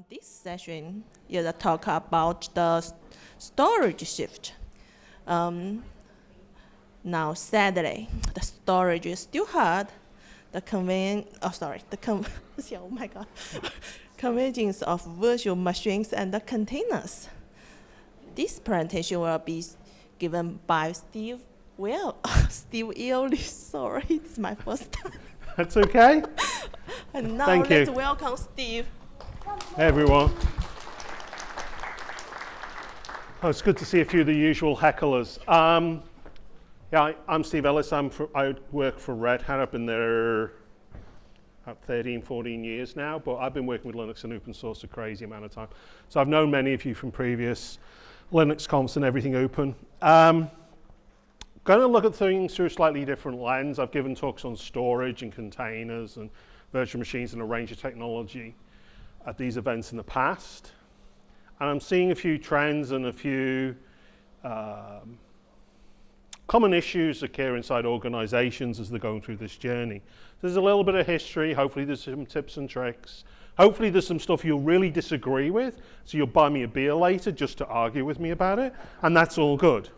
This session is a talk about the storage shift. Now, sadly, the storage is still hard. The convergence of virtual machines and the containers. This presentation will be given by Steve Ellis. Sorry, it's my first time. That's okay. And now Thank let's you. welcome Steve. Hey, everyone. Oh, it's good to see a few of the usual hecklers. I'm Steve Ellis. I work for Red Hat. I've been there about 13, 14 years now, but I've been working with Linux and open source a crazy amount of time. So I've known many of you from previous linuxconfs and everything open. Going to look at things through a slightly different lens. I've given talks on storage and containers and virtual machines and a range of technology at these events in the past. And I'm seeing a few trends and a few common issues occur inside organizations as they're going through this journey. There's a little bit of history. Hopefully there's some tips and tricks. Hopefully there's some stuff you'll really disagree with, so you'll buy me a beer later just to argue with me about it, and that's all good.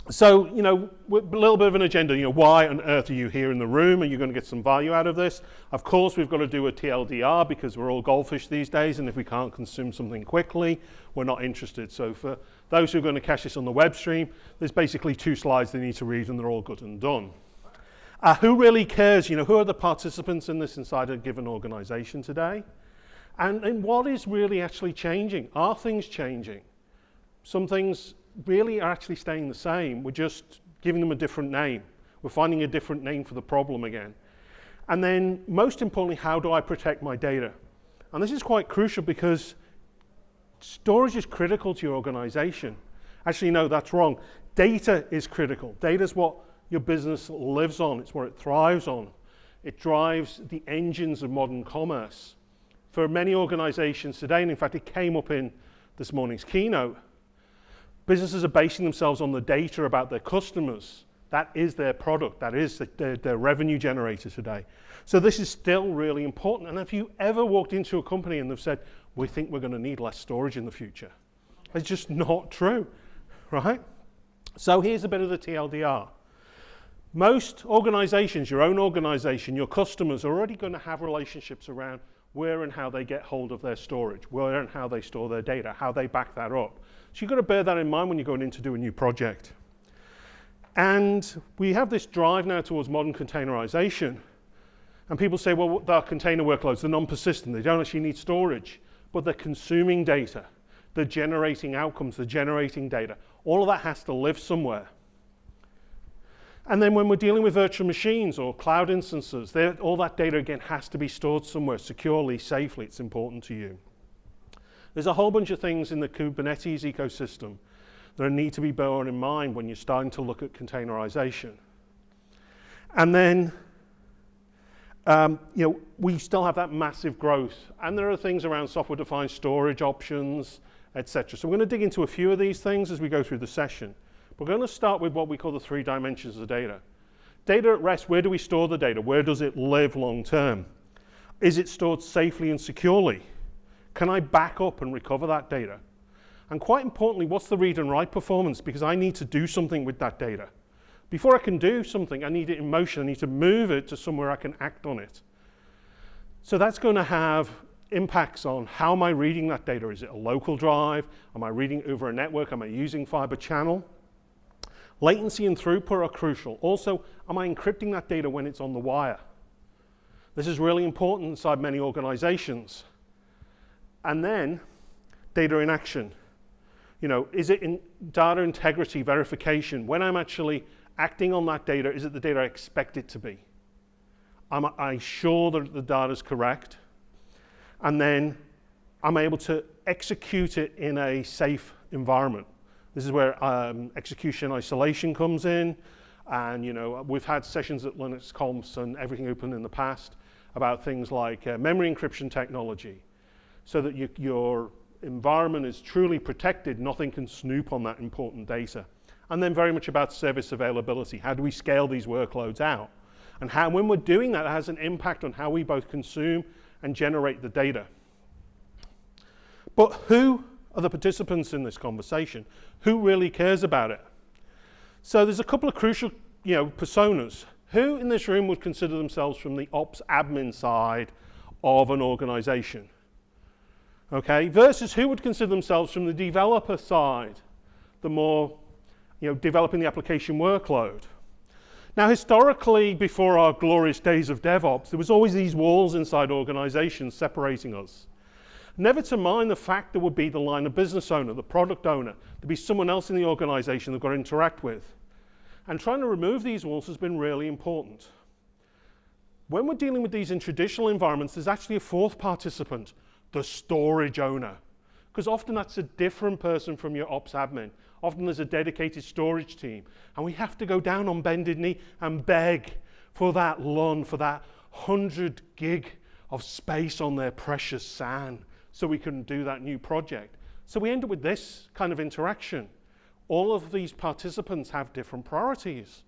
So, a little bit of an agenda. Why on earth are you here in the room? Are you going to get some value out of this? Of course, we've got to do a TLDR because we're all goldfish these days, and if we can't consume something quickly, we're not interested. So for those who are going to catch this on the web stream, there's basically 2 slides they need to read, and they're all good and done. Who really cares? Who are the participants in this inside a given organization today? And what is really actually changing? Are things changing? Some things really are actually staying the same. We're just giving them a different name. We're finding a different name for the problem again. And then, most importantly, how do I protect my data? And this is quite crucial because storage is critical to your organization. Actually, no, that's wrong. Data is critical. Data is what your business lives on. It's what it thrives on. It drives the engines of modern commerce. For many organizations today, and in fact, it came up in this morning's keynote, businesses are basing themselves on the data about their customers. That is their product. That is their revenue generator today. So this is still really important. And have you ever walked into a company and they've said, we think we're going to need less storage in the future? It's just not true, right? So here's a bit of the TLDR. Most organizations, your own organization, your customers are already going to have relationships around where and how they get hold of their storage, where and how they store their data, how they back that up. So you've got to bear that in mind when you're going in to do a new project. And we have this drive now towards modern containerization. And people say, well, they're container workloads, they're non-persistent, they don't actually need storage, but they're consuming data, they're generating outcomes, they're generating data. All of that has to live somewhere. And then when we're dealing with virtual machines or cloud instances, all that data again has to be stored somewhere securely, safely. It's important to you. There's a whole bunch of things in the Kubernetes ecosystem that need to be borne in mind when you're starting to look at containerization. And then, we still have that massive growth. And there are things around software-defined storage options, etc. So we're going to dig into a few of these things as we go through the session. We're going to start with what we call the 3 dimensions of data. Data at rest, where do we store the data? Where does it live long term? Is it stored safely and securely? Can I back up and recover that data? And quite importantly, what's the read and write performance? Because I need to do something with that data. Before I can do something, I need it in motion. I need to move it to somewhere I can act on it. So that's going to have impacts on how am I reading that data? Is it a local drive? Am I reading over a network? Am I using fiber channel? Latency and throughput are crucial. Also, am I encrypting that data when it's on the wire? This is really important inside many organizations. And then, data in action. Is it in data integrity verification? When I'm actually acting on that data, is it the data I expect it to be? Am I sure that the data is correct? And then, I'm able to execute it in a safe environment. This is where execution isolation comes in. And we've had sessions at linuxconfs and everything open in the past about things like memory encryption technology, so that your environment is truly protected, nothing can snoop on that important data. And then very much about service availability. How do we scale these workloads out? And how, when we're doing that, it has an impact on how we both consume and generate the data. But who are the participants in this conversation? Who really cares about it? So there's a couple of crucial, personas. Who in this room would consider themselves from the ops admin side of an organization? Okay, versus who would consider themselves from the developer side, the more, developing the application workload. Now, historically, before our glorious days of DevOps, there was always these walls inside organizations separating us. Never to mind the fact there would be the line of business owner, the product owner, there'd be someone else in the organization they've got to interact with. And trying to remove these walls has been really important. When we're dealing with these in traditional environments, there's actually a fourth participant, the storage owner. Because often that's a different person from your ops admin. Often there's a dedicated storage team. And we have to go down on bended knee and beg for that LUN, for that 100 gig of space on their precious SAN so we can do that new project. So we end up with this kind of interaction. All of these participants have different priorities.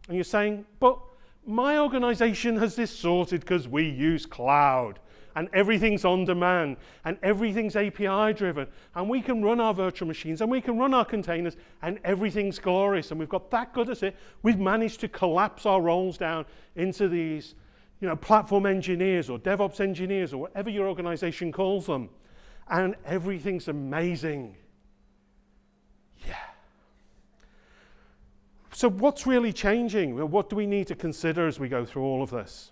And you're saying, but my organization has this sorted because we use cloud and everything's on demand and everything's API driven and we can run our virtual machines and we can run our containers and everything's glorious and we've got that good at it. We've managed to collapse our roles down into these platform engineers or DevOps engineers or whatever your organization calls them. And everything's amazing. Yeah. So what's really changing? Well, what do we need to consider as we go through all of this?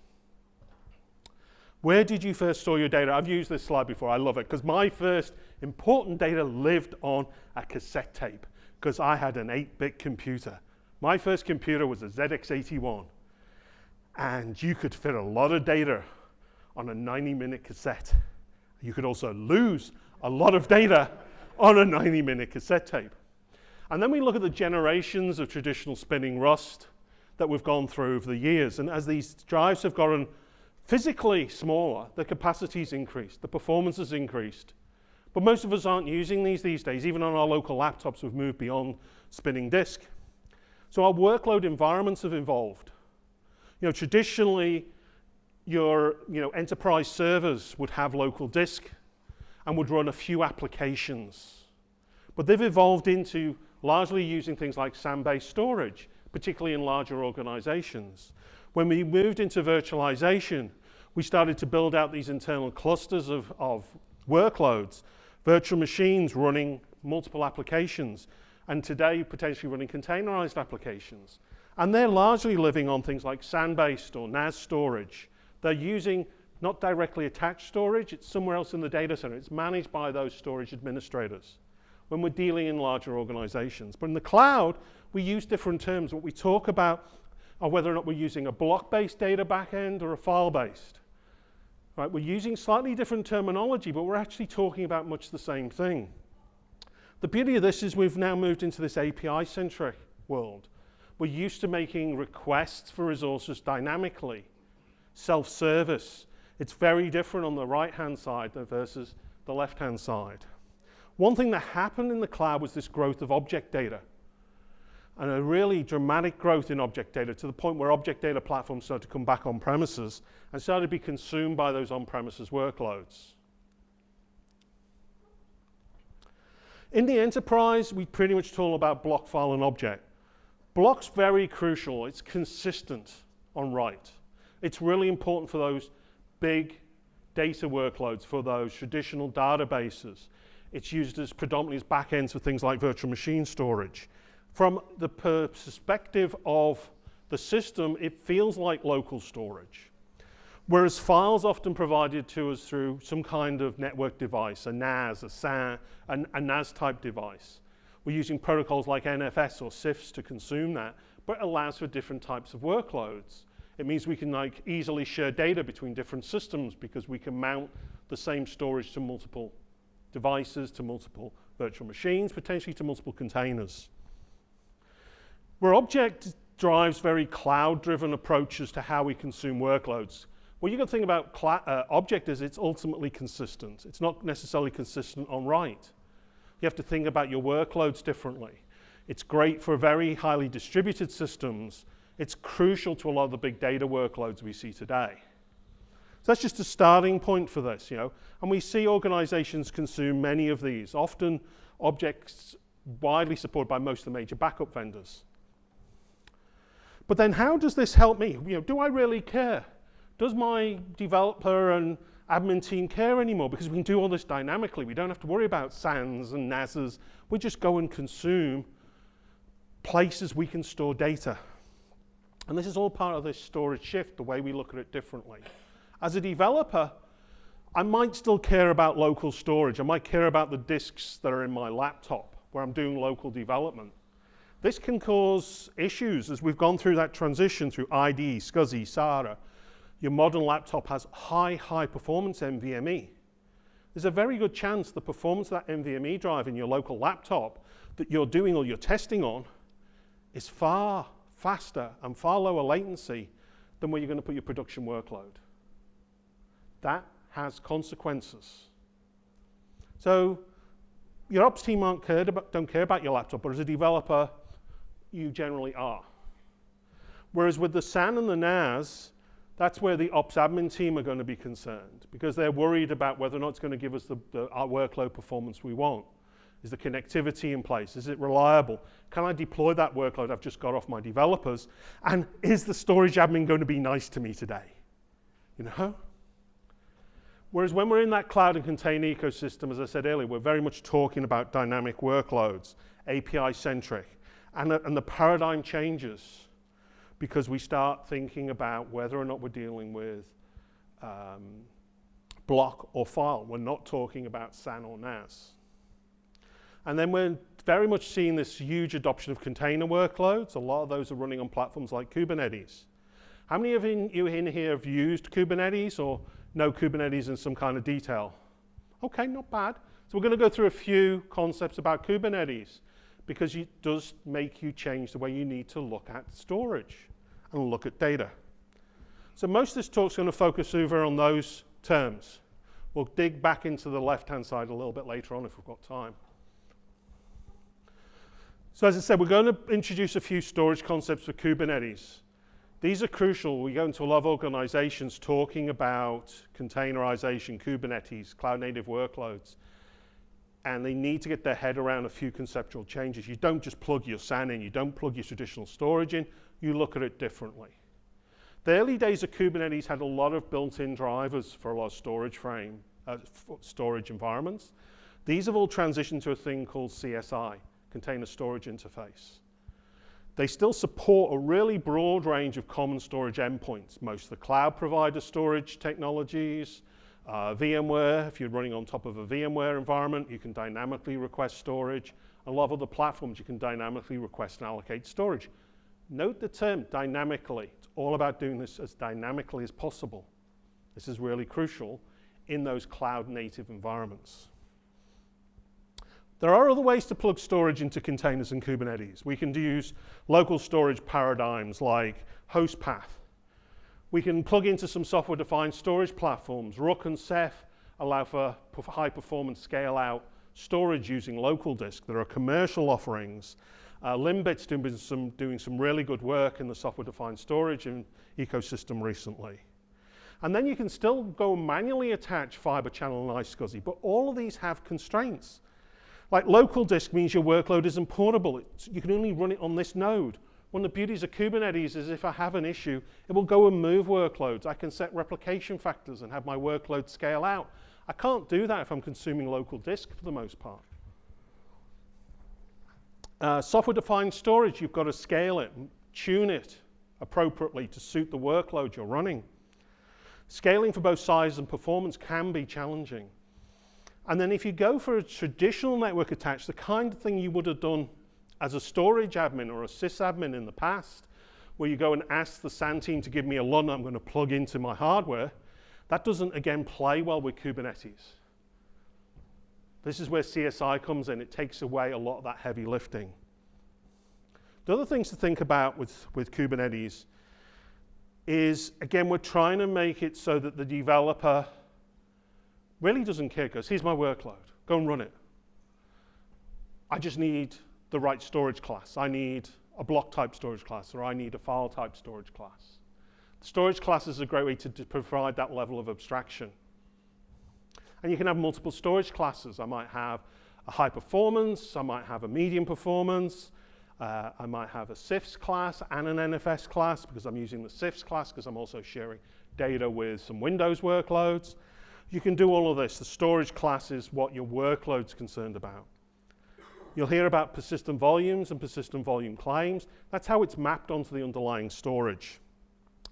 Where did you first store your data? I've used this slide before. I love it because my first important data lived on a cassette tape because I had an 8-bit computer. My first computer was a ZX81. And you could fit a lot of data on a 90-minute cassette. You could also lose a lot of data on a 90-minute cassette tape. And then we look at the generations of traditional spinning Rust that we've gone through over the years. And as these drives have gotten physically smaller, the capacity's increased, the performance has increased. But most of us aren't using these days. Even on our local laptops, we've moved beyond spinning disk. So our workload environments have evolved. Traditionally, your enterprise servers would have local disk and would run a few applications. But they've evolved into largely using things like SAN-based storage, particularly in larger organizations. When we moved into virtualization, we started to build out these internal clusters of workloads, virtual machines running multiple applications, and today potentially running containerized applications. And they're largely living on things like SAN-based or NAS storage. They're using not directly attached storage, it's somewhere else in the data center. It's managed by those storage administrators when we're dealing in larger organizations. But in the cloud, we use different terms. What we talk about are whether or not we're using a block-based data backend or a file-based. Right? We're using slightly different terminology, but we're actually talking about much the same thing. The beauty of this is we've now moved into this API-centric world. We're used to making requests for resources dynamically, self-service. It's very different on the right-hand side versus the left-hand side. One thing that happened in the cloud was this growth of object data, and a really dramatic growth in object data to the point where object data platforms started to come back on premises and started to be consumed by those on-premises workloads. In the enterprise, we pretty much talk about block, file, and object. Block's very crucial. It's consistent on write. It's really important for those big data workloads, for those traditional databases. It's used as predominantly as backends for things like virtual machine storage. From the perspective of the system, it feels like local storage. Whereas files often provided to us through some kind of network device, a NAS, a SAN, a NAS type device. We're using protocols like NFS or CIFS to consume that, but it allows for different types of workloads. It means we can easily share data between different systems because we can mount the same storage to multiple devices, to multiple virtual machines, potentially to multiple containers. Where object drives very cloud-driven approaches to how we consume workloads. Well, you've got to think about object is it's ultimately consistent. It's not necessarily consistent on write. You have to think about your workloads differently. It's great for very highly distributed systems. It's crucial to a lot of the big data workloads we see today. So that's just a starting point for this, you know. And we see organizations consume many of these, often objects widely supported by most of the major backup vendors. But then how does this help me? You know, do I really care? Does my developer and admin team care anymore? Because we can do all this dynamically. We don't have to worry about SANs and NASs. We just go and consume places we can store data. And this is all part of this storage shift, the way we look at it differently. As a developer, I might still care about local storage. I might care about the disks that are in my laptop where I'm doing local development. This can cause issues as we've gone through that transition through IDE, SCSI, SARA. Your modern laptop has high performance NVMe. There's a very good chance the performance of that NVMe drive in your local laptop that you're doing all your testing on is far faster and far lower latency than where you're going to put your production workload. That has consequences. So your ops team don't care about your laptop, but as a developer, you generally are. Whereas with the SAN and the NAS, that's where the ops admin team are going to be concerned because they're worried about whether or not it's going to give us our workload performance we want. Is the connectivity in place? Is it reliable? Can I deploy that workload I've just got off my developers? And is the storage admin going to be nice to me today? You know? Whereas when we're in that cloud and container ecosystem, as I said earlier, we're very much talking about dynamic workloads, API-centric, and the paradigm changes because we start thinking about whether or not we're dealing with block or file. We're not talking about SAN or NAS. And then we're very much seeing this huge adoption of container workloads. A lot of those are running on platforms like Kubernetes. How many of you in here have used Kubernetes or know Kubernetes in some kind of detail? Okay, not bad. So we're going to go through a few concepts about Kubernetes because it does make you change the way you need to look at storage and look at data. So most of this talk's going to focus over on those terms. We'll dig back into the left-hand side a little bit later on if we've got time. So as I said, we're going to introduce a few storage concepts for Kubernetes. These are crucial. We go into a lot of organizations talking about containerization, Kubernetes, cloud-native workloads, and they need to get their head around a few conceptual changes. You don't just plug your SAN in, you don't plug your traditional storage in, you look at it differently. The early days of Kubernetes had a lot of built-in drivers for a lot of storage environments. These have all transitioned to a thing called CSI, Container Storage Interface. They still support a really broad range of common storage endpoints. Most of the cloud provider storage technologies, VMware, if you're running on top of a VMware environment, you can dynamically request storage. A lot of other platforms, you can dynamically request and allocate storage. Note the term dynamically. It's all about doing this as dynamically as possible. This is really crucial in those cloud-native environments. There are other ways to plug storage into containers in Kubernetes. We can use local storage paradigms like host path. We can plug into some software-defined storage platforms. Rook and Ceph allow for high-performance scale-out storage using local disk. There are commercial offerings. Limbit's doing some really good work in the software-defined storage ecosystem recently. And then you can still go manually attach fiber channel and iSCSI, but all of these have constraints. Like local disk means your workload isn't portable. You can only run it on this node. One of the beauties of Kubernetes is if I have an issue, it will go and move workloads. I can set replication factors and have my workload scale out. I can't do that if I'm consuming local disk for the most part. Software-defined storage, you've got to scale it, tune it appropriately to suit the workload you're running. Scaling for both size and performance can be challenging. And then if you go for a traditional network attach, the kind of thing you would have done as a storage admin or a sysadmin in the past, where you go and ask the SAN team to give me a LUN I'm going to plug into my hardware, that doesn't, again, play well with Kubernetes. This is where CSI comes in. It takes away a lot of that heavy lifting. The other things to think about with Kubernetes is, again, we're trying to make it so that the developer really doesn't care, goes, here's my workload, go and run it. I just need the right storage class. I need a block type storage class, or I need a file type storage class. Storage classes are a great way to provide that level of abstraction. And you can have multiple storage classes. I might have a high performance, I might have a medium performance, I might have a CIFS class and an NFS class because I'm using the CIFS class because I'm also sharing data with some Windows workloads. You can do all of this. The storage class is what your workload's concerned about. You'll hear about persistent volumes and persistent volume claims. That's how it's mapped onto the underlying storage.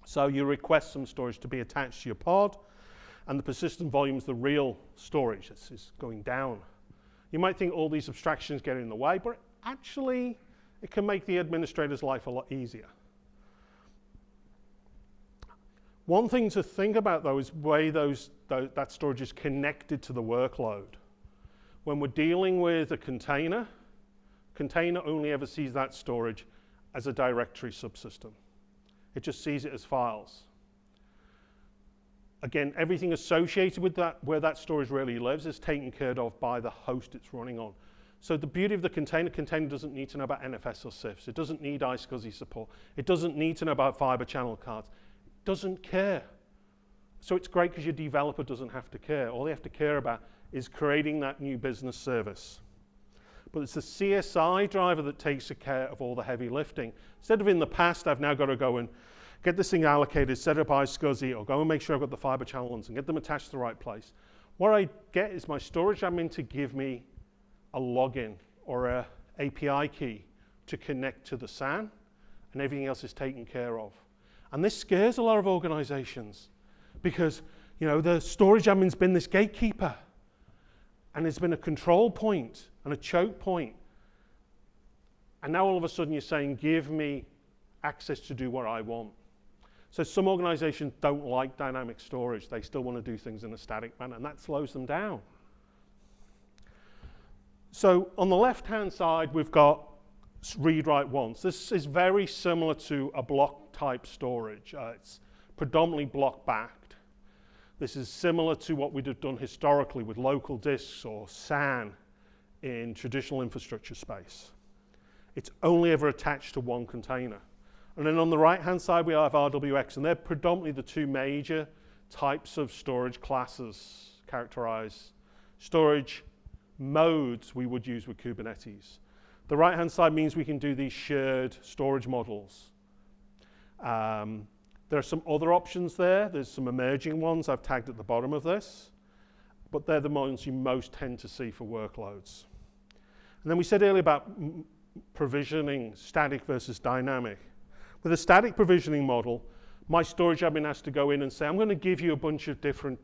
So you request some storage to be attached to your pod, and the persistent volume is the real storage. This is going down. You might think all these abstractions get in the way, but actually it can make the administrator's life a lot easier. One thing to think about, though, is the way that storage is connected to the workload. When we're dealing with a container only ever sees that storage as a directory subsystem. It just sees it as files. Again, everything associated with that, where that storage really lives, is taken care of by the host it's running on. So the beauty of the container doesn't need to know about NFS or CIFS. It doesn't need iSCSI support. It doesn't need to know about fiber channel cards. It doesn't care. So it's great because your developer doesn't have to care. All they have to care about is creating that new business service. But it's the CSI driver that takes care of all the heavy lifting. Instead of in the past, I've now got to go and get this thing allocated, set up iSCSI, or go and make sure I've got the fiber channel ones and get them attached to the right place. What I get is my storage admin to give me a login or a API key to connect to the SAN, and everything else is taken care of. And this scares a lot of organizations because, the storage admin's been this gatekeeper, and it's been a control point and a choke point. And now all of a sudden you're saying, give me access to do what I want. So some organizations don't like dynamic storage. They still want to do things in a static manner, and that slows them down. So on the left-hand side, we've got read-write once. This is very similar to a block-type storage. It's predominantly block-backed. This is similar to what we'd have done historically with local disks or SAN in traditional infrastructure space. It's only ever attached to one container. And then on the right-hand side, we have RWX, and they're predominantly the two major types of storage classes characterized. Storage modes we would use with Kubernetes. The right-hand side means we can do these shared storage models. There are some other options there. There's some emerging ones I've tagged at the bottom of this, but they're the ones you most tend to see for workloads. And then we said earlier about provisioning static versus dynamic. With a static provisioning model, my storage admin has to go in and say, I'm going to give you a bunch of different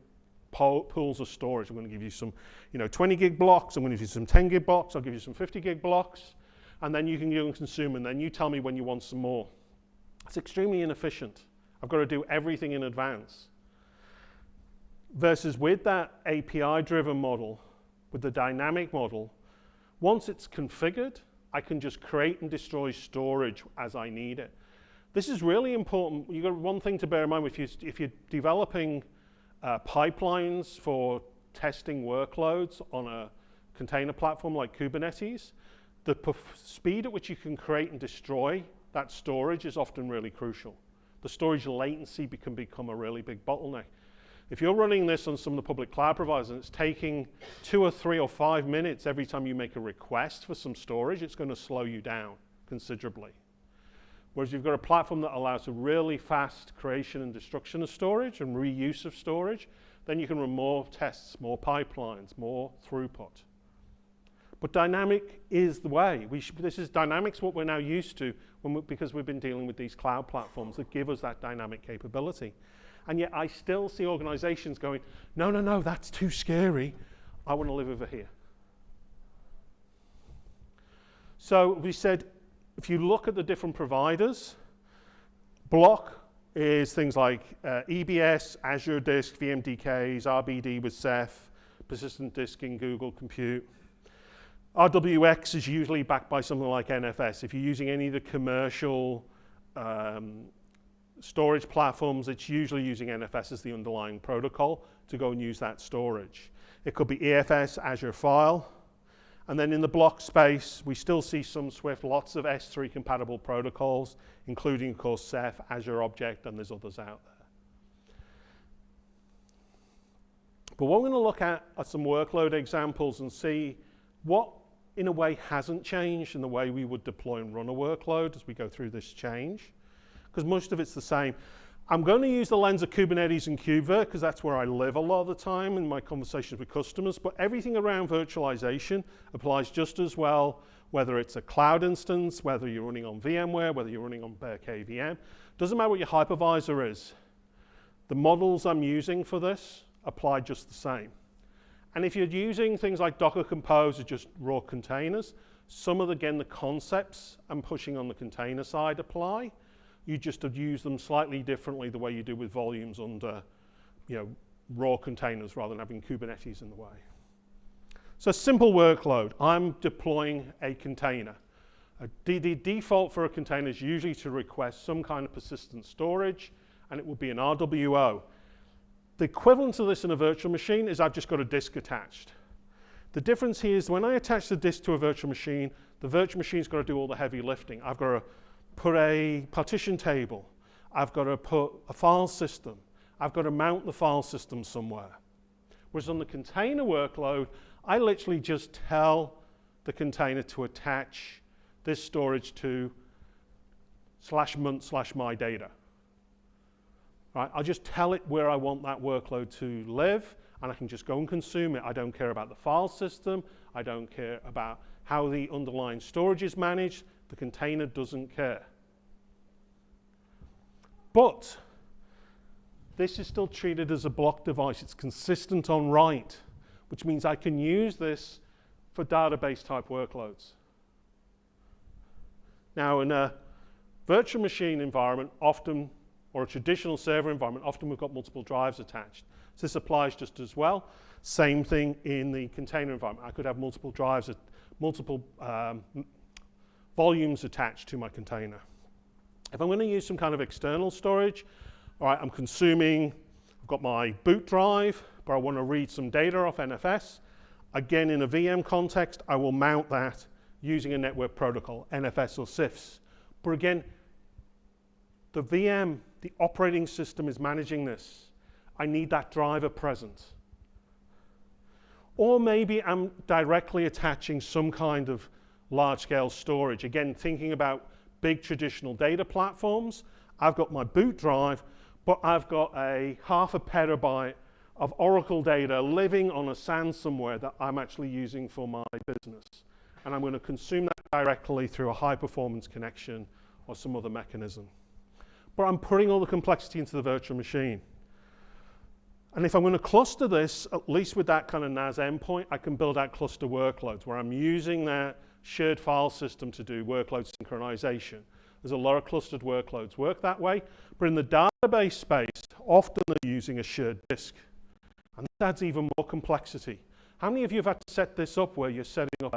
pools of storage. I'm going to give you some 20 gig blocks, I'm going to give you some 10 gig blocks, I'll give you some 50 gig blocks, and then you can go and consume, and then you tell me when you want some more. It's extremely inefficient. I've got to do everything in advance. Versus with that API-driven model, with the dynamic model, once it's configured, I can just create and destroy storage as I need it. This is really important. You've got one thing to bear in mind if you're developing pipelines for testing workloads on a container platform like Kubernetes, the speed at which you can create and destroy that storage is often really crucial. The storage latency can become a really big bottleneck. If you're running this on some of the public cloud providers and it's taking 2 or 3 or 5 minutes every time you make a request for some storage, it's going to slow you down considerably. Whereas you've got a platform that allows a really fast creation and destruction of storage and reuse of storage, then you can run more tests, more pipelines, more throughput. But dynamic is the way. Dynamic's what we're now used to because we've been dealing with these cloud platforms that give us that dynamic capability. And yet I still see organizations going, no, that's too scary. I want to live over here. So we said, if you look at the different providers, block is things like EBS, Azure Disk, VMDKs, RBD with Ceph, persistent disk in Google Compute. RWX is usually backed by something like NFS. If you're using any of the commercial storage platforms, it's usually using NFS as the underlying protocol to go and use that storage. It could be EFS, Azure File, And then in the block space, we still see some Swift, lots of S3 compatible protocols, including, of course, Ceph, Azure Object, and there's others out there. But what we're going to look at are some workload examples and see what, in a way, hasn't changed in the way we would deploy and run a workload as we go through this change, because most of it's the same. I'm going to use the lens of Kubernetes and KubeVirt because that's where I live a lot of the time in my conversations with customers, but everything around virtualization applies just as well, whether it's a cloud instance, whether you're running on VMware, whether you're running on bare KVM. Doesn't matter what your hypervisor is. The models I'm using for this apply just the same. And if you're using things like Docker Compose or just raw containers, some of, again, the concepts I'm pushing on the container side apply. You just have used them slightly differently the way you do with volumes under, raw containers rather than having Kubernetes in the way. So simple workload. I'm deploying a container. The default for a container is usually to request some kind of persistent storage, and it will be an RWO. The equivalent of this in a virtual machine is I've just got a disk attached. The difference here is when I attach the disk to a virtual machine, the virtual machine's got to do all the heavy lifting. I've got to put a partition table. I've got to put a file system. I've got to mount the file system somewhere. Whereas on the container workload, I literally just tell the container to attach this storage to /munt/my data. Right? I'll just tell it where I want that workload to live, and I can just go and consume it. I don't care about the file system. I don't care about how the underlying storage is managed. The container doesn't care. But this is still treated as a block device. It's consistent on write, which means I can use this for database type workloads. Now, in a virtual machine environment, often, or a traditional server environment, often we've got multiple drives attached. So this applies just as well. Same thing in the container environment. I could have multiple drives, multiple volumes attached to my container. If I'm going to use some kind of external storage, all right, I'm consuming, I've got my boot drive, but I want to read some data off NFS. Again, in a VM context, I will mount that using a network protocol, NFS or CIFS. But again, the VM, the operating system is managing this. I need that driver present. Or maybe I'm directly attaching some kind of large-scale storage. Again, thinking about big traditional data platforms, I've got my boot drive, but I've got a half a petabyte of Oracle data living on a SAN somewhere that I'm actually using for my business. And I'm going to consume that directly through a high-performance connection or some other mechanism. But I'm putting all the complexity into the virtual machine. And if I'm going to cluster this, at least with that kind of NAS endpoint, I can build out cluster workloads where I'm using that shared file system to do workload synchronization. There's a lot of clustered workloads work that way, but in the database space, often they're using a shared disk. And that adds even more complexity. How many of you have had to set this up where you're setting up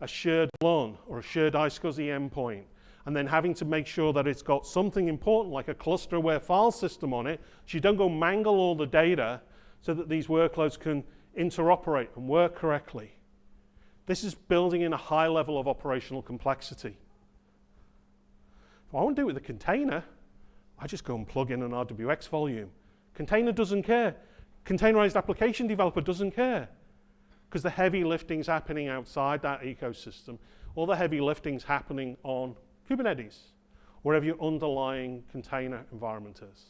a shared LUN or a shared iSCSI endpoint, and then having to make sure that it's got something important like a cluster-aware file system on it, so you don't go mangle all the data so that these workloads can interoperate and work correctly. This is building in a high level of operational complexity. If I want to do it with a container, I just go and plug in an RWX volume. Container doesn't care. Containerized application developer doesn't care, because the heavy lifting's happening outside that ecosystem. All the heavy lifting's happening on Kubernetes, wherever your underlying container environment is.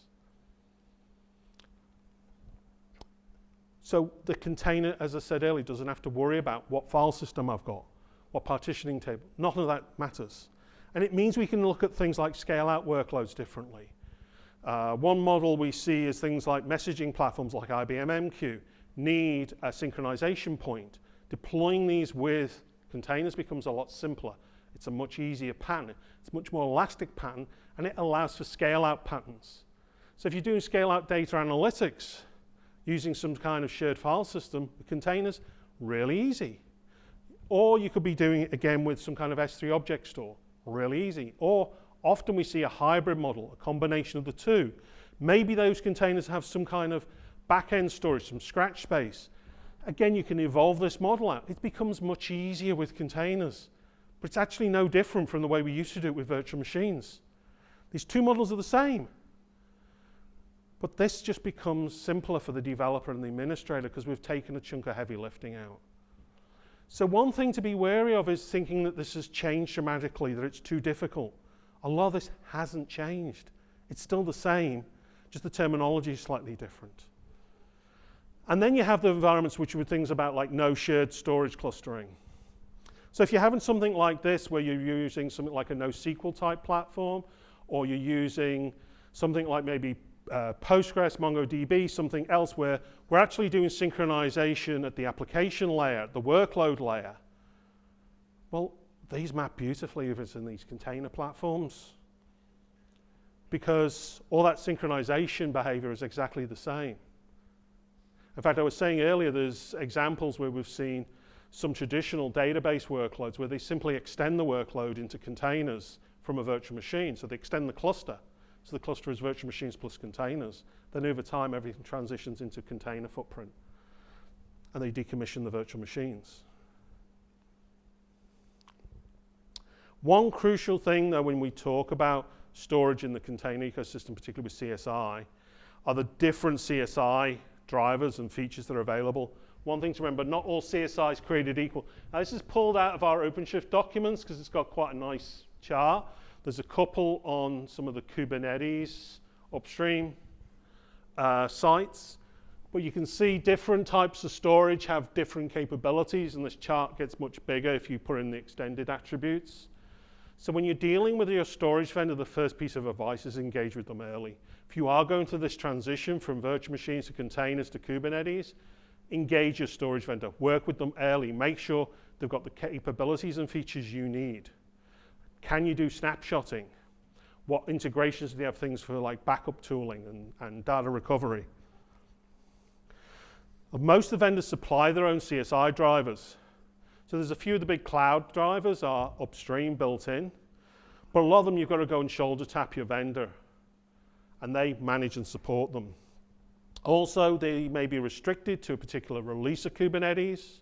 So the container, as I said earlier, doesn't have to worry about what file system I've got, what partitioning table. None of that matters. And it means we can look at things like scale-out workloads differently. One model we see is things like messaging platforms like IBM MQ need a synchronization point. Deploying these with containers becomes a lot simpler. It's a much easier pattern. It's a much more elastic pattern, and it allows for scale-out patterns. So if you're doing scale-out data analytics using some kind of shared file system with containers, really easy. Or you could be doing it again with some kind of S3 object store, really easy. Or often we see a hybrid model, a combination of the two. Maybe those containers have some kind of back-end storage, some scratch space. Again, you can evolve this model out. It becomes much easier with containers, but it's actually no different from the way we used to do it with virtual machines. These two models are the same, but this just becomes simpler for the developer and the administrator because we've taken a chunk of heavy lifting out. So one thing to be wary of is thinking that this has changed dramatically, that it's too difficult. A lot of this hasn't changed. It's still the same, just the terminology is slightly different. And then you have the environments which are things about like no shared storage clustering. So if you're having something like this where you're using something like a NoSQL type platform, or you're using something like maybe Postgres, MongoDB, something else where we're actually doing synchronization at the application layer, the workload layer, well, these map beautifully if it's in these container platforms, because all that synchronization behavior is exactly the same. In fact, I was saying earlier, there's examples where we've seen some traditional database workloads where they simply extend the workload into containers from a virtual machine. So they extend the cluster. So the cluster is virtual machines plus containers. Then over time, everything transitions into container footprint. And they decommission the virtual machines. One crucial thing, though, when we talk about storage in the container ecosystem, particularly with CSI, are the different CSI drivers and features that are available. One thing to remember, not all CSI is created equal. Now, this is pulled out of our OpenShift documents because it's got quite a nice chart. There's a couple on some of the Kubernetes upstream sites, but you can see different types of storage have different capabilities, and this chart gets much bigger if you put in the extended attributes. So when you're dealing with your storage vendor, the first piece of advice is engage with them early. If you are going through this transition from virtual machines to containers to Kubernetes, engage your storage vendor, work with them early, make sure they've got the capabilities and features you need. Can you do snapshotting? What integrations do they have things for like backup tooling and data recovery? Most of the vendors supply their own CSI drivers. So there's a few of the big cloud drivers are upstream built in, but a lot of them you've got to go and shoulder tap your vendor, and they manage and support them. Also, they may be restricted to a particular release of Kubernetes.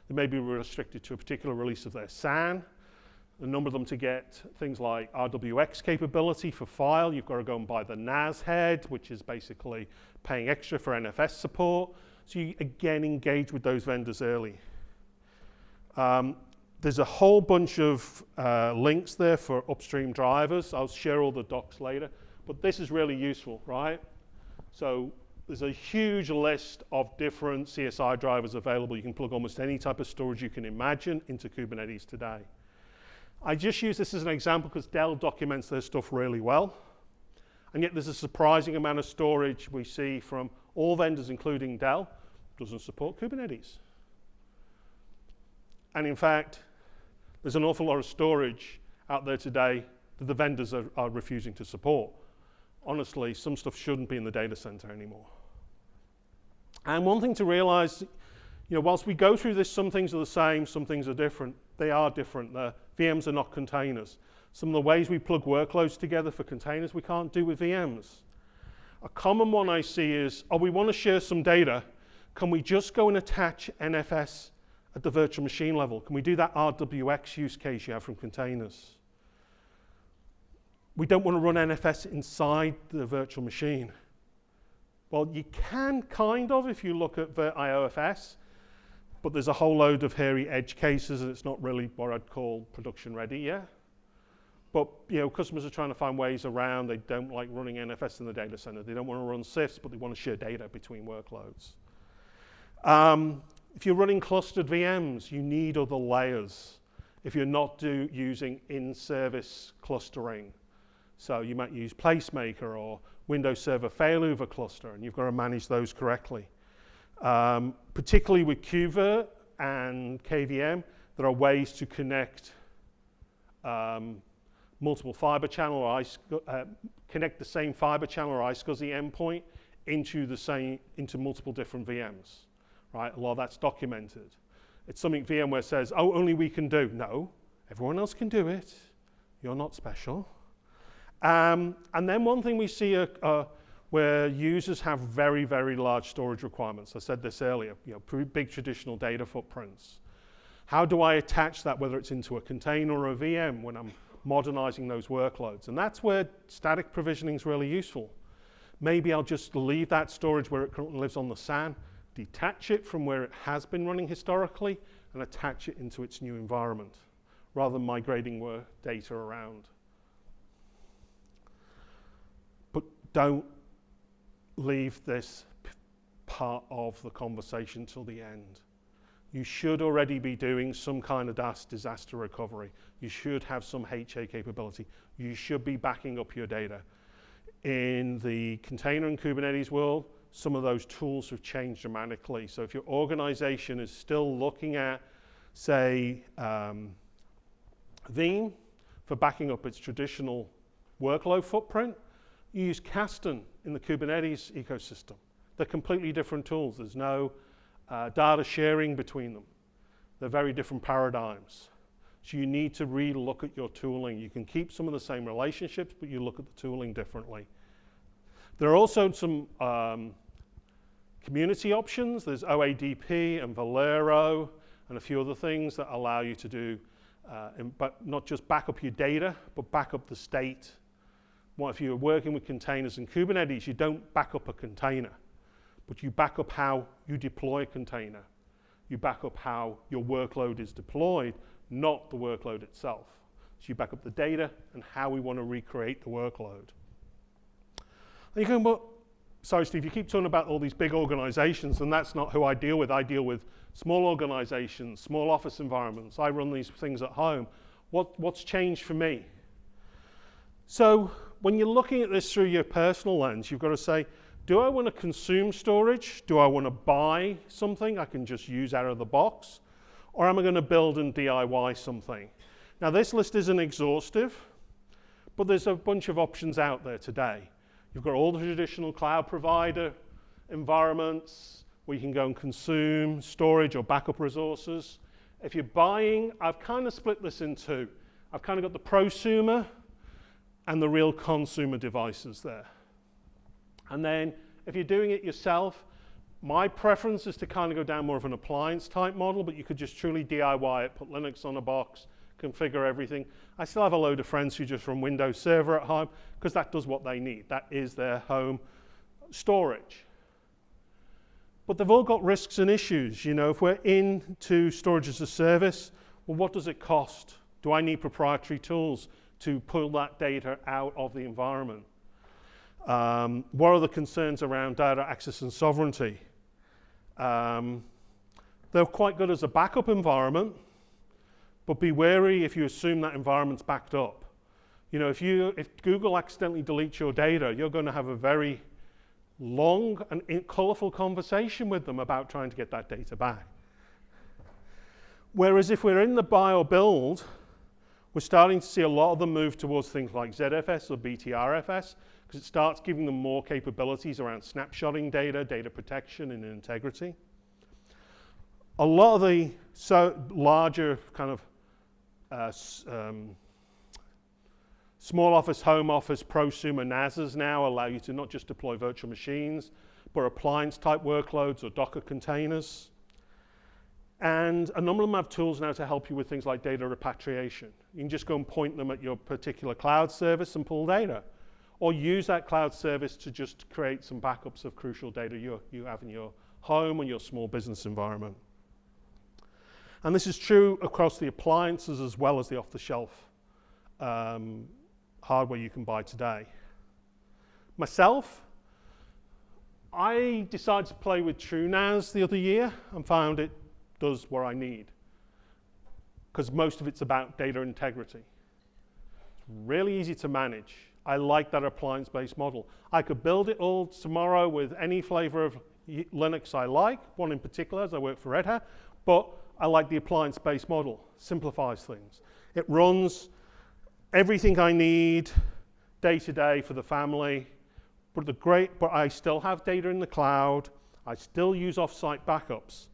They may be restricted to a particular release of their SAN. A number of them to get things like RWX capability for file, you've got to go and buy the NAS head, which is basically paying extra for NFS support. So you, again, engage with those vendors early. There's a whole bunch of links there for upstream drivers. I'll share all the docs later, but this is really useful, right? So there's a huge list of different CSI drivers available. You can plug almost any type of storage you can imagine into Kubernetes today. I just use this as an example because Dell documents their stuff really well. And yet there's a surprising amount of storage we see from all vendors, including Dell, doesn't support Kubernetes. And in fact, there's an awful lot of storage out there today that the vendors are refusing to support. Honestly, some stuff shouldn't be in the data center anymore. And one thing to realize, whilst we go through this, some things are the same, some things are different. They are different. The VMs are not containers. Some of the ways we plug workloads together for containers we can't do with VMs. A common one I see is, we want to share some data. Can we just go and attach NFS at the virtual machine level? Can we do that RWX use case you have from containers? We don't want to run NFS inside the virtual machine. Well, you can kind of if you look at IOFS, but there's a whole load of hairy edge cases and it's not really what I'd call production ready yet. But customers are trying to find ways around. They don't like running NFS in the data center. They don't want to run CIFS, but they want to share data between workloads. If you're running clustered VMs, you need other layers. If you're not using in-service clustering, so you might use Placemaker or Windows Server failover cluster, and you've got to manage those correctly. Particularly with KubeVirt and KVM, there are ways to connect multiple fiber channel or connect the same fiber channel or iSCSI endpoint into multiple different VMs. Right? A lot of that's documented. It's something VMware says, only we can do. No, everyone else can do it. You're not special. And then one thing we see where users have very, very large storage requirements. I said this earlier, big traditional data footprints. How do I attach that, whether it's into a container or a VM, when I'm modernizing those workloads? And that's where static provisioning is really useful. Maybe I'll just leave that storage where it currently lives on the SAN, detach it from where it has been running historically, and attach it into its new environment, rather than migrating data around. But don't leave this part of the conversation till the end. You should already be doing some kind of disaster recovery. You should have some HA capability. You should be backing up your data. In the container and Kubernetes world, some of those tools have changed dramatically. So if your organization is still looking at, say, Veeam for backing up its traditional workload footprint, you use Kasten in the Kubernetes ecosystem. They're completely different tools. There's no data sharing between them. They're very different paradigms. So you need to re-look at your tooling. You can keep some of the same relationships, but you look at the tooling differently. There are also some community options. There's OADP and Valero and a few other things that allow you to do, but not just back up your data, but back up the state. Well, if you're working with containers and Kubernetes, you don't back up a container, but you back up how you deploy a container. You back up how your workload is deployed, not the workload itself. So you back up the data and how we want to recreate the workload. And you're going, well, sorry, Steve, you keep talking about all these big organizations, and that's not who I deal with. I deal with small organizations, small office environments. I run these things at home. What's changed for me? So when you're looking at this through your personal lens, you've got to say, do I want to consume storage? Do I want to buy something I can just use out of the box? Or am I going to build and DIY something? Now, this list isn't exhaustive, but there's a bunch of options out there today. You've got all the traditional cloud provider environments where you can go and consume storage or backup resources. If you're buying, I've kind of split this in two. I've kind of got the prosumer and the real consumer devices there. And then if you're doing it yourself, my preference is to kind of go down more of an appliance type model, but you could just truly DIY it, put Linux on a box, configure everything. I still have a load of friends who just run Windows Server at home because that does what they need. That is their home storage. But they've all got risks and issues. You know, if we're into storage as a service, well, what does it cost? Do I need proprietary tools to pull that data out of the environment? What are the concerns around data access and sovereignty? They're quite good as a backup environment, but be wary if you assume that environment's backed up. You know, if Google accidentally deletes your data, you're going to have a very long and colorful conversation with them about trying to get that data back. Whereas if we're in the buy or build, we're starting to see a lot of them move towards things like ZFS or BTRFS, because it starts giving them more capabilities around snapshotting data, data protection, and integrity. A lot of the larger kind of small office, home office, prosumer NASs now allow you to not just deploy virtual machines, but appliance-type workloads or Docker containers. And a number of them have tools now to help you with things like data repatriation. You can just go and point them at your particular cloud service and pull data. Or use that cloud service to just create some backups of crucial data you have in your home or your small business environment. And this is true across the appliances as well as the off-the-shelf hardware you can buy today. Myself, I decided to play with TrueNAS the other year and found it does what I need, because most of it's about data integrity. It's really easy to manage. I like that appliance-based model. I could build it all tomorrow with any flavor of Linux I like, one in particular as I work for Red Hat, but I like the appliance-based model. Simplifies things. It runs everything I need day to day for the family, but I still have data in the cloud. I still use off-site backups.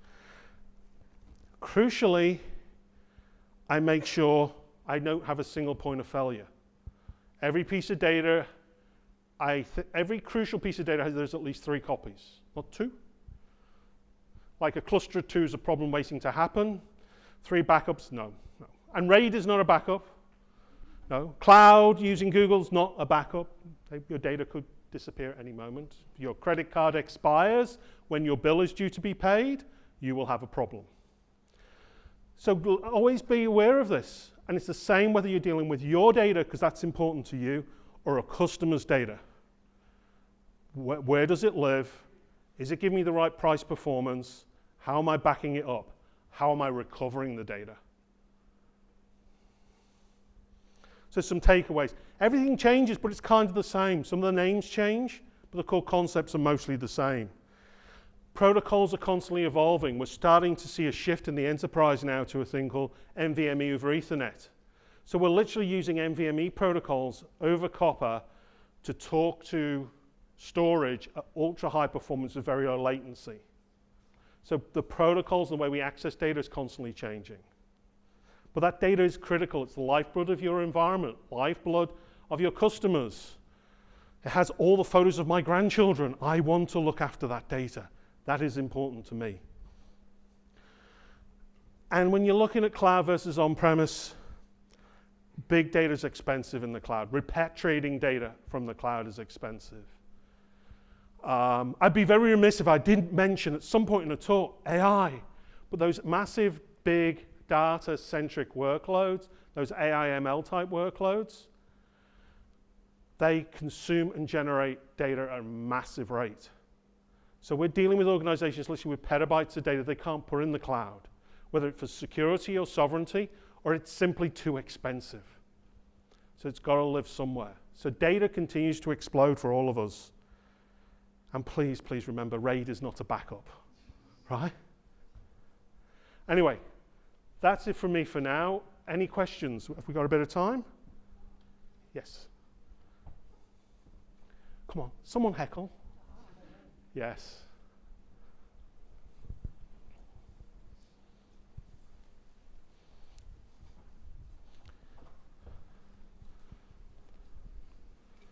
Crucially, I make sure I don't have a single point of failure. Every piece of data every crucial piece of data there's at least 3 copies, not 2. Like a cluster of 2 is a problem waiting to happen. 3 backups, no. And RAID is not a backup. No. Cloud using Google's not a backup. Your data could disappear at any moment. If your credit card expires when your bill is due to be paid, you will have a problem. So always be aware of this. And it's the same whether you're dealing with your data, because that's important to you, or a customer's data. Where does it live? Is it giving me the right price performance? How am I backing it up? How am I recovering the data? So some takeaways. Everything changes, but it's kind of the same. Some of the names change, but the core concepts are mostly the same. Protocols are constantly evolving. We're starting to see a shift in the enterprise now to a thing called NVMe over Ethernet. So we're literally using NVMe protocols over copper to talk to storage at ultra high performance with very low latency. So the protocols and the way we access data is constantly changing. But that data is critical. It's the lifeblood of your environment, lifeblood of your customers. It has all the photos of my grandchildren. I want to look after that data. That is important to me. And when you're looking at cloud versus on-premise, big data is expensive in the cloud. Repatriating data from the cloud is expensive. I'd be very remiss if I didn't mention at some point in the talk AI, but those massive, big, data-centric workloads, those AI/ML type workloads, they consume and generate data at a massive rate. So we're dealing with organizations literally with petabytes of data they can't put in the cloud, whether it's for security or sovereignty, or it's simply too expensive. So it's got to live somewhere. So data continues to explode for all of us. And please, please remember, RAID is not a backup, right? Anyway, that's it from me for now. Any questions? Have we got a bit of time? Yes. Come on, someone heckle. Yes.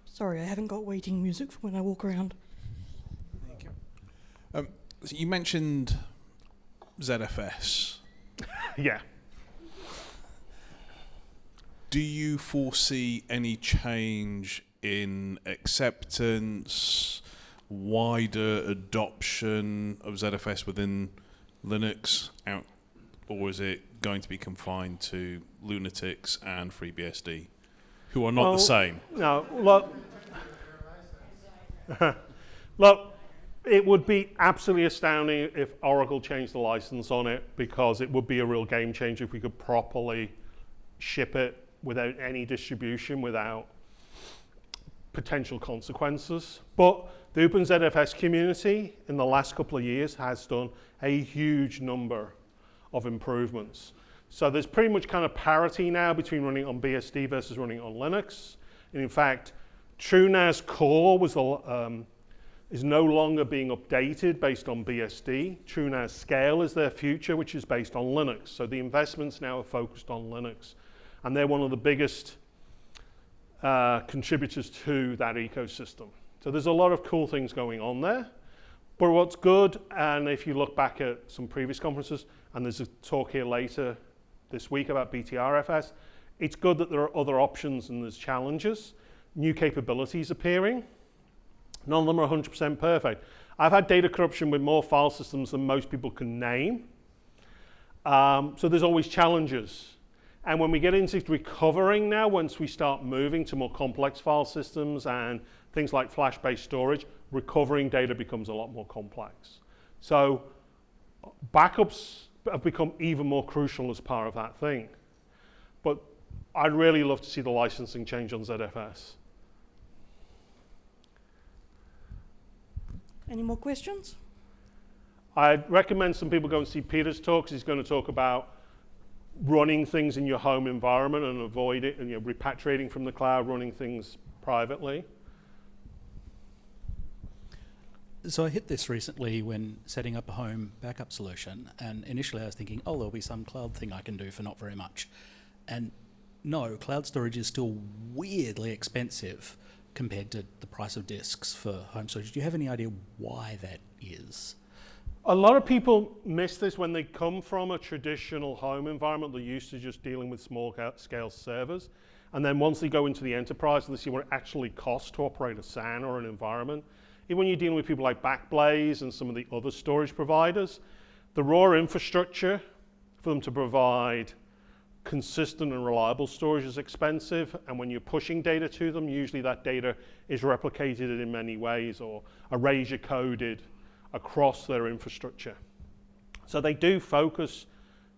Sorry, I haven't got waiting music for when I walk around. Thank you. So you mentioned ZFS. Yeah. Do you foresee any change in acceptance, wider adoption of ZFS within Linux, or is it going to be confined to lunatics and FreeBSD, who are not the same? No, look, it would be absolutely astounding if Oracle changed the license on it, because it would be a real game changer if we could properly ship it without any distribution, without potential consequences. But the OpenZFS community in the last couple of years has done a huge number of improvements. So there's pretty much kind of parity now between running on BSD versus running on Linux. And in fact, TrueNAS core is no longer being updated based on BSD. TrueNAS Scale is their future, which is based on Linux. So the investments now are focused on Linux. And they're one of the biggest contributors to that ecosystem. So there's a lot of cool things going on there. But what's good, and if you look back at some previous conferences, and there's a talk here later this week about BTRFS, it's good that there are other options and there's challenges, new capabilities appearing. None of them are 100% perfect. I've had data corruption with more file systems than most people can name. So there's always challenges. And when we get into recovering now, once we start moving to more complex file systems and things like flash-based storage, recovering data becomes a lot more complex. So backups have become even more crucial as part of that thing. But I'd really love to see the licensing change on ZFS. Any more questions? I'd recommend some people go and see Peter's talk, 'cause he's going to talk about running things in your home environment and avoid it, and repatriating from the cloud, running things privately. So I hit this recently when setting up a home backup solution, and initially I was thinking, oh, there'll be some cloud thing I can do for not very much. And no, cloud storage is still weirdly expensive compared to the price of disks for home storage. Do you have any idea why that is? A lot of people miss this when they come from a traditional home environment. They're used to just dealing with small scale servers. And then once they go into the enterprise, they see what it actually costs to operate a SAN or an environment. Even when you're dealing with people like Backblaze and some of the other storage providers, the raw infrastructure for them to provide consistent and reliable storage is expensive. And when you're pushing data to them, usually that data is replicated in many ways or erasure coded across their infrastructure. So they do focus,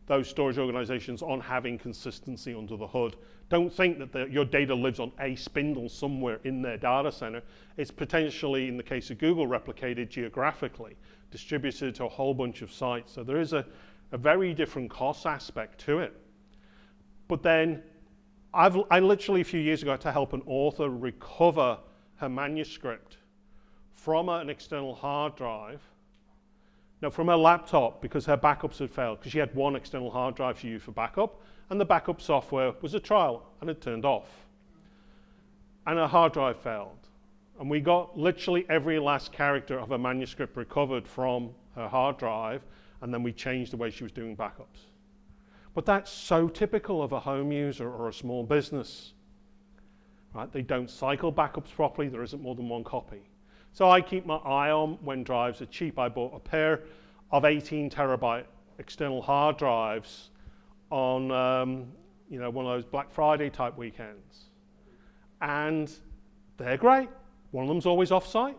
those storage organizations, on having consistency under the hood. Don't think that your data lives on a spindle somewhere in their data center. It's potentially, in the case of Google, replicated geographically, distributed to a whole bunch of sites. So there is a very different cost aspect to it. But then I literally a few years ago had to help an author recover her manuscript from an external hard drive, no, from her laptop, because her backups had failed, because she had one external hard drive she used for backup, and the backup software was a trial, and it turned off. And her hard drive failed. And we got literally every last character of her manuscript recovered from her hard drive, and then we changed the way she was doing backups. But that's so typical of a home user or a small business. Right? They don't cycle backups properly, there isn't more than one copy. So I keep my eye on when drives are cheap. I bought a pair of 18 terabyte external hard drives on one of those Black Friday type weekends. And they're great. One of them's always off-site.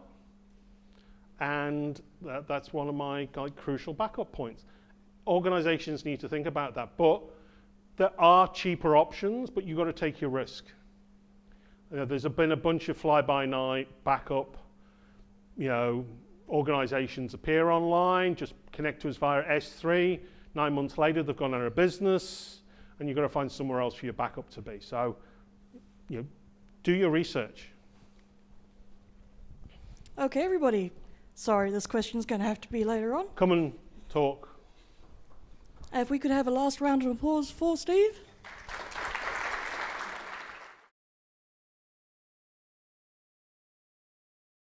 And that's one of my crucial backup points. Organizations need to think about that. But there are cheaper options, but you've got to take your risk. There's been a bunch of fly-by-night backup organizations appear online, just connect to us via S3. 9 months later, they've gone out of business, and you've got to find somewhere else for your backup to be. So, do your research. Okay, everybody. Sorry, this question's going to have to be later on. Come and talk. If we could have a last round of applause for Steve.